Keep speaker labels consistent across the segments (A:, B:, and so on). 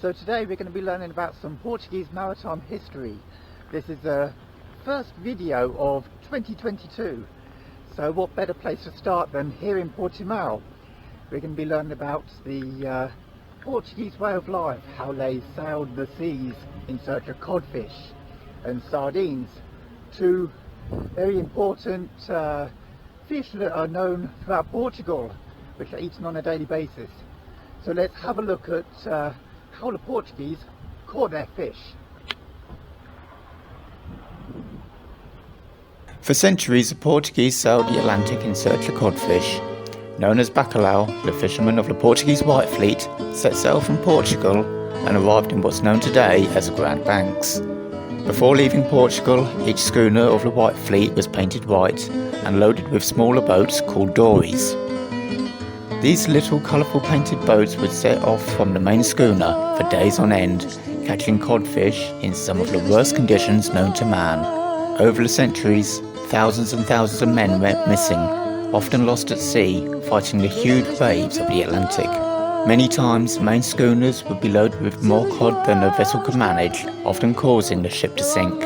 A: So today we're going to be learning about some Portuguese maritime history. This is the first video of 2022. So what better place to start than here in Portimao. We're going to be learning about the Portuguese way of life, how they sailed the seas in search of codfish and sardines, two very important fish that are known throughout Portugal, which are eaten on a daily basis. So let's have a look at how the Portuguese caught their fish.
B: For centuries, the Portuguese sailed the Atlantic in search of codfish. Known as bacalhau, the fishermen of the Portuguese White Fleet set sail from Portugal and arrived in what's known today as the Grand Banks. Before leaving Portugal, each schooner of the White Fleet was painted white and loaded with smaller boats called dories. These little colourful painted boats would set off from the main schooner for days on end, catching codfish in some of the worst conditions known to man. Over the centuries, thousands and thousands of men went missing, often lost at sea, fighting the huge waves of the Atlantic. Many times, main schooners would be loaded with more cod than a vessel could manage, often causing the ship to sink.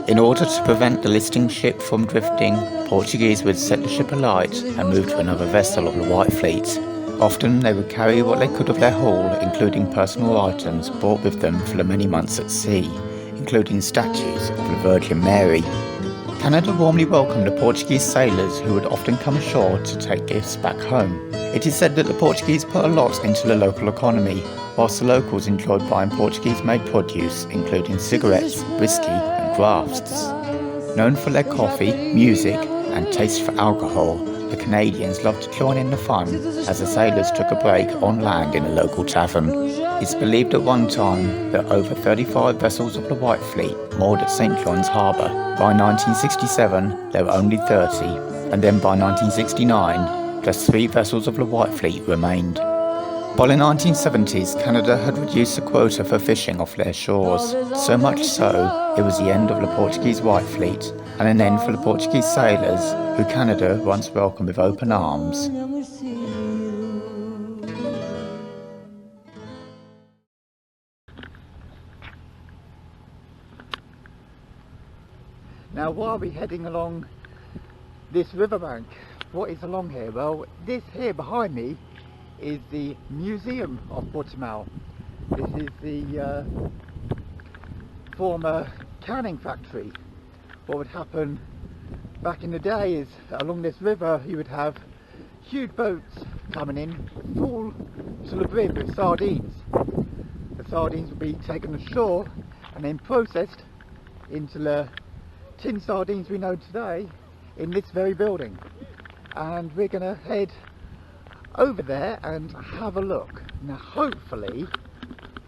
B: In order to prevent the listing ship from drifting, Portuguese would set the ship alight and move to another vessel of the White Fleet. Often they would carry what they could of their haul, including personal items brought with them for the many months at sea, including statues of the Virgin Mary. Canada warmly welcomed the Portuguese sailors who would often come ashore to take gifts back home. It is said that the Portuguese put a lot into the local economy, whilst the locals enjoyed buying Portuguese-made produce, including cigarettes, whiskey and crafts. Known for their coffee, music and taste for alcohol, the Canadians loved to join in the fun as the sailors took a break on land in a local tavern. It's believed at one time that over 35 vessels of the White Fleet moored at St. John's Harbour. By 1967 there were only 30, and then by 1969 just 3 vessels of the White Fleet remained. By the 1970s, Canada had reduced the quota for fishing off their shores, so much so it was the end of the Portuguese White Fleet and an end for the Portuguese sailors who Canada once welcomed with open arms.
A: Now why are we heading along this riverbank? What is along here? Well, this here behind me is the Museum of Buttermilk. This is the former canning factory. What would happen back in the day is along this river you would have huge boats coming in full to the brim with sardines. The sardines would be taken ashore and then processed into the tin sardines we know today in this very building. And we're going to head over there and have a look. Now hopefully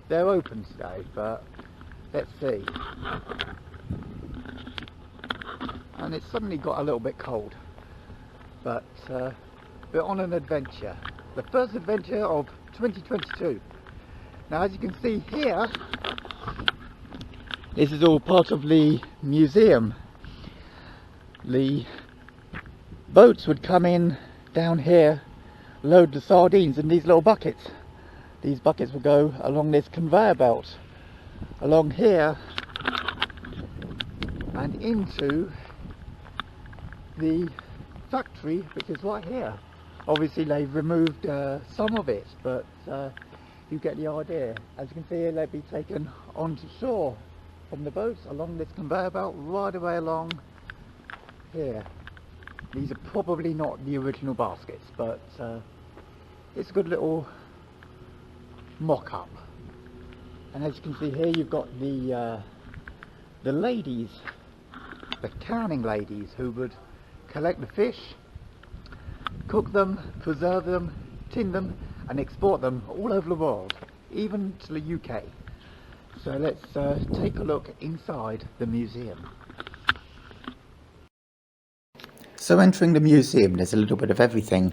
A: they're open today, but let's see. And it's suddenly got a little bit cold, but we're on an adventure, the first adventure of 2022. Now as you can see here, this is all part of the museum. The boats would come in down here, load the sardines in these little buckets. These buckets will go along this conveyor belt along here and into the factory, which is right here. Obviously they've removed some of it, but you get the idea. As you can see here, they'd be taken onto shore from the boats along this conveyor belt right away along here. These are probably not the original baskets, but it's a good little mock-up. And as you can see here, you've got the ladies, the canning ladies, who would collect the fish, cook them, preserve them, tin them and export them all over the world, even to the UK. So let's take a look inside the museum.
B: So entering the museum, there's a little bit of everything.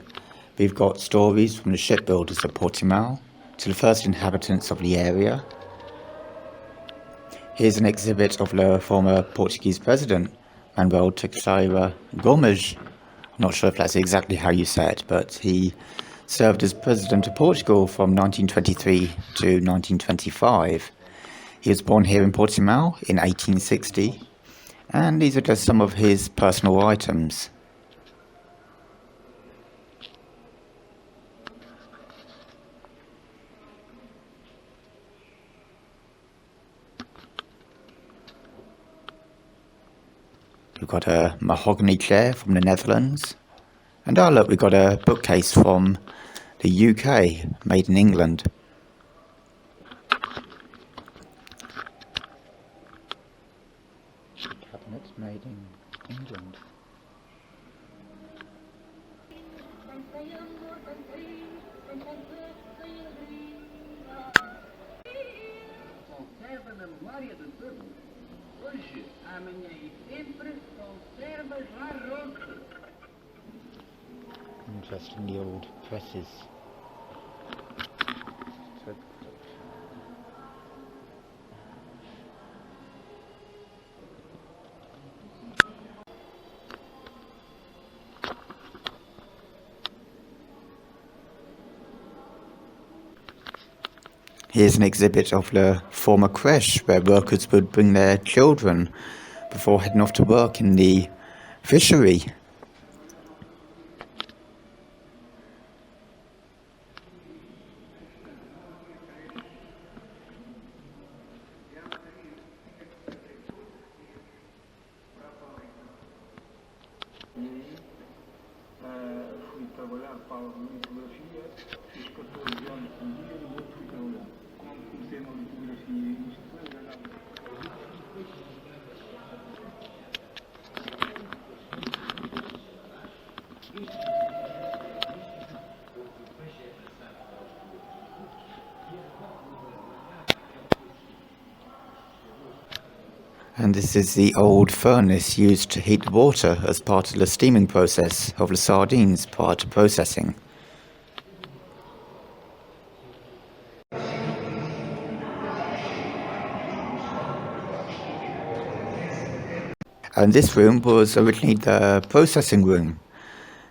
B: We've got stories from the shipbuilders of Portimao to the first inhabitants of the area. Here's an exhibit of the former Portuguese president, Manuel Teixeira Gomes. I'm not sure if that's exactly how you say it, but he served as President of Portugal from 1923 to 1925. He was born here in Portimao in 1860, and these are just some of his personal items. We've got a mahogany chair from the Netherlands, and oh look, we've got a bookcase from the UK, made in England. Cabinets made in England.
C: Conserva na memória do povo. Hoje, amanhã e sempre conserva jarroque.
B: Interesting, the old presses. Here's an exhibit of the former creche where workers would bring their children before heading off to work in the fishery.
C: Fui trabalhar para a litografia, fiz 14 anos por dia e depois fui trabalhar. Quando comecei na litografia, isto foi ganhar.
B: And this is the old furnace used to heat the water as part of the steaming process of the sardines prior to processing. And this room was originally the processing room.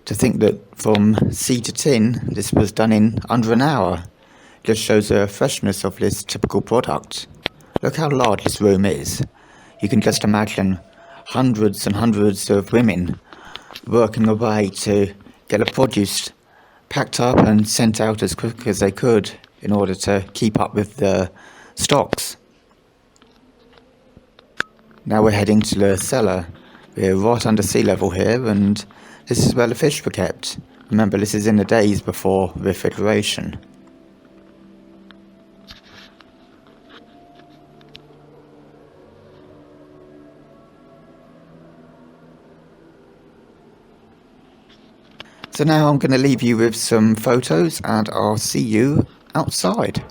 B: To think that from sea to tin, this was done in under an hour, just shows the freshness of this typical product. Look how large this room is. You can just imagine hundreds and hundreds of women working away to get the produce packed up and sent out as quick as they could in order to keep up with the stocks. Now we're heading to the cellar. We're right under sea level here, and this is where the fish were kept. Remember, this is in the days before refrigeration. So now I'm going to leave you with some photos and I'll see you outside.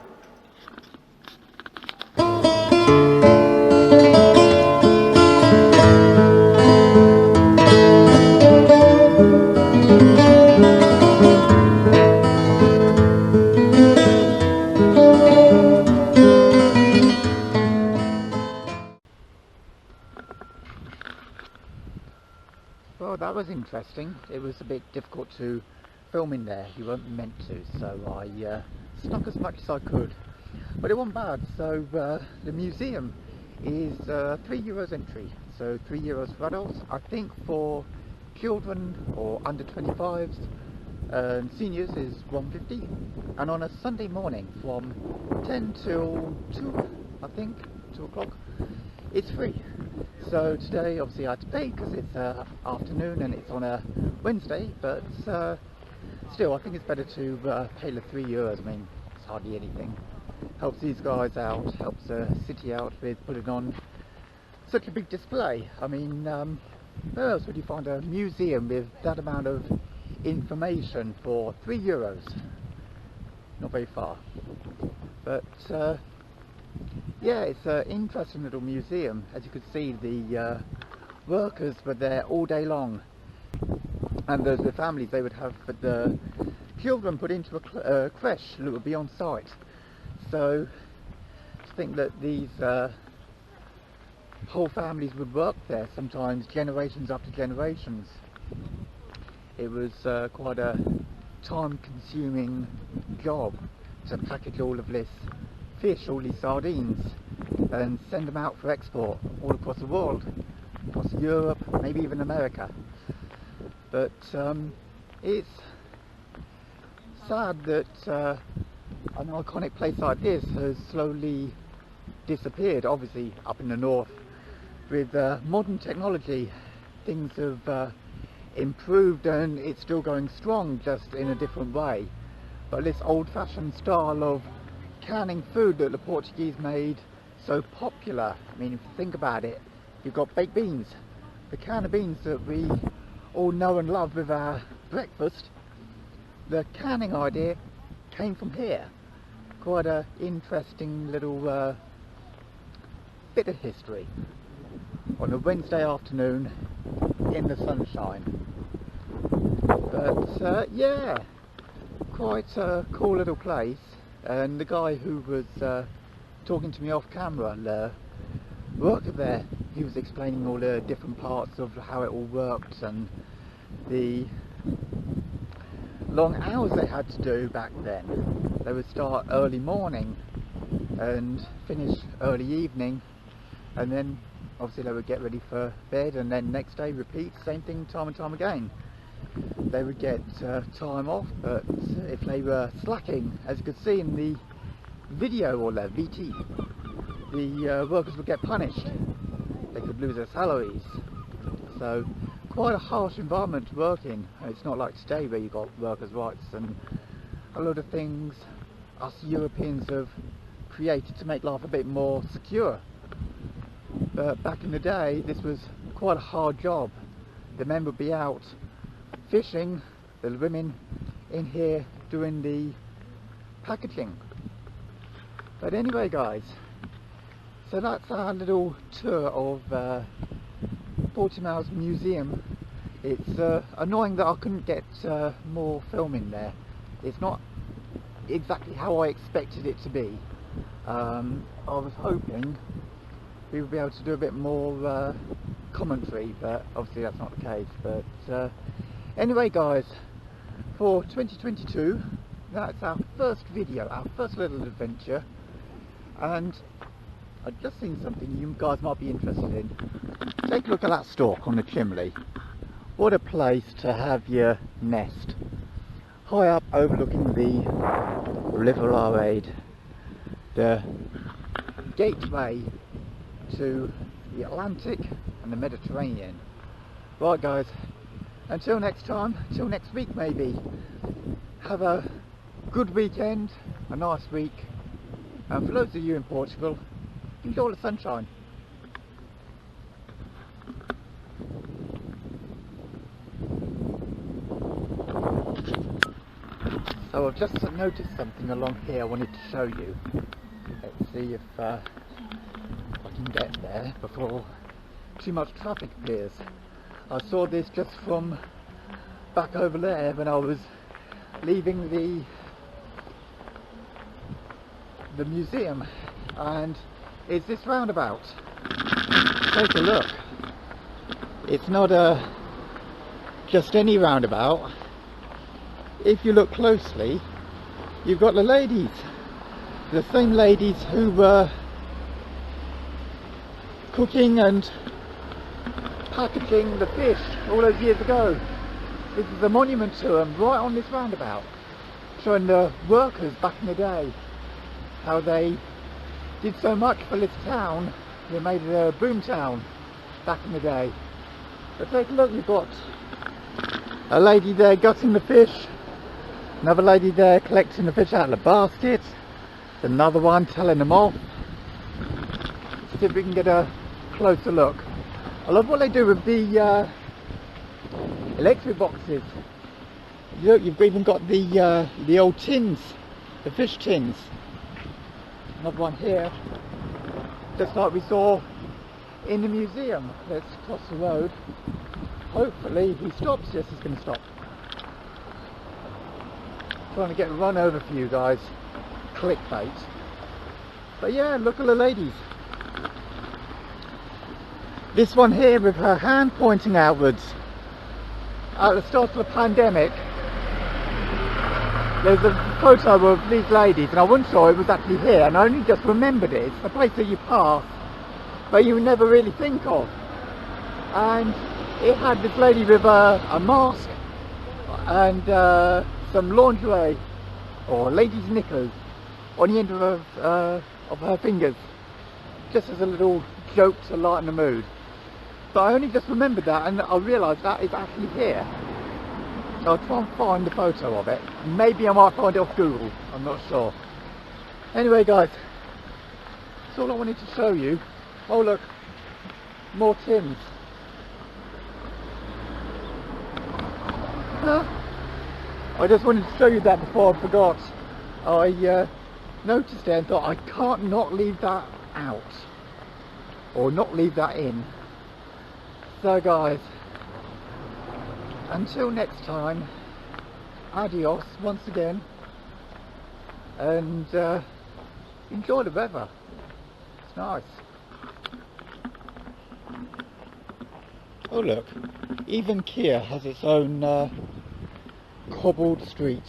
A: Well, that was interesting. It was a bit difficult to film in there. You weren't meant to, so I snuck as much as I could. But it wasn't bad. So the museum is €3 entry, so €3 for adults. I think for children or under 25s and seniors is $1.50. And on a Sunday morning from 10 till 2, I think, 2 o'clock, it's free. So today obviously I had to pay because it's afternoon and it's on a Wednesday, but still I think it's better to pay the €3. I mean, it's hardly anything. Helps these guys out, helps the city out with putting on such a big display. I mean, where else would you find a museum with that amount of information for €3? Not very far. But yeah, it's an interesting little museum. As you can see, the workers were there all day long, and the families, they would have the children put into a creche that would be on site. So to think that these whole families would work there, sometimes generations after generations. It was quite a time-consuming job to package all of this fish, all these sardines, and send them out for export all across the world, across Europe, maybe even America. But it's sad that an iconic place like this has slowly disappeared. Obviously up in the north, with modern technology, things have improved and it's still going strong, just in a different way. But this old-fashioned style of canning food that the Portuguese made so popular, I mean, if you think about it, you've got baked beans, the can of beans that we all know and love with our breakfast. The canning idea came from here. Quite an interesting little bit of history on a Wednesday afternoon in the sunshine. But yeah, quite a cool little place. And the guy who was talking to me off camera, worker there, he was explaining all the different parts of how it all worked and the long hours they had to do back then. They would start early morning and finish early evening, and then obviously they would get ready for bed, and then next day repeat, same thing time and time again. They would get time off, but if they were slacking, as you could see in the video, or the VT, the workers would get punished. They could lose their salaries. So quite a harsh environment to work in. It's not like today where you've got workers' rights and a lot of things us Europeans have created to make life a bit more secure. But back in the day, this was quite a hard job. The men would be out fishing, the women in here doing the packaging. But anyway guys, so that's our little tour of Portimao's museum. It's annoying that I couldn't get more film in there. It's not exactly how I expected it to be. I was hoping we would be able to do a bit more commentary, but obviously that's not the case. But anyway guys, for 2022, that's our first video, our first little adventure, and I've just seen something you guys might be interested in. Take a look at that stalk on the chimney. What a place to have your nest. High up overlooking the River Algarve, the gateway to the Atlantic and the Mediterranean. Right guys, until next time, until next week maybe, have a good weekend, a nice week, and for those of you in Portugal, enjoy the sunshine. So I've just noticed something along here I wanted to show you. Let's see if I can get there before too much traffic appears. I saw this just from back over there when I was leaving the museum, and it's this roundabout. Take a look. It's not just any roundabout. If you look closely, you've got the ladies, the same ladies who were cooking and packaging the fish all those years ago. This is a monument to them right on this roundabout, showing the workers back in the day how they did so much for this town. They made it a boom town back in the day. But take a look, you've got a lady there gutting the fish, another lady there collecting the fish out of the basket, another one telling them off. Let's see if we can get a closer look. I love what they do with the electric boxes. Look, you've even got the old tins, the fish tins. Another one here, just like we saw in the museum. Let's cross the road. Hopefully he stops. Yes, he's going to stop. Trying to get run over for you guys. Clickbait. But yeah, look at the ladies. This one here with her hand pointing outwards. At the start of the pandemic, there's a photo of these ladies, and I wasn't sure it was actually here, and I only just remembered it. It's a place that you pass, but you never really think of. And it had this lady with a mask and some lingerie, or ladies' knickers, on the end of her fingers, just as a little joke to lighten the mood. But I only just remembered that, and I realised that is actually here. So I'll try and find the photo of it. Maybe I might find it off Google, I'm not sure. Anyway guys, that's all I wanted to show you. Oh look, more tins. I just wanted to show you that before I forgot. I noticed it and thought I can't not leave that out, or not leave that in. So guys, until next time, adios once again, and enjoy the weather. It's nice. Oh look, even Kia has its own cobbled street.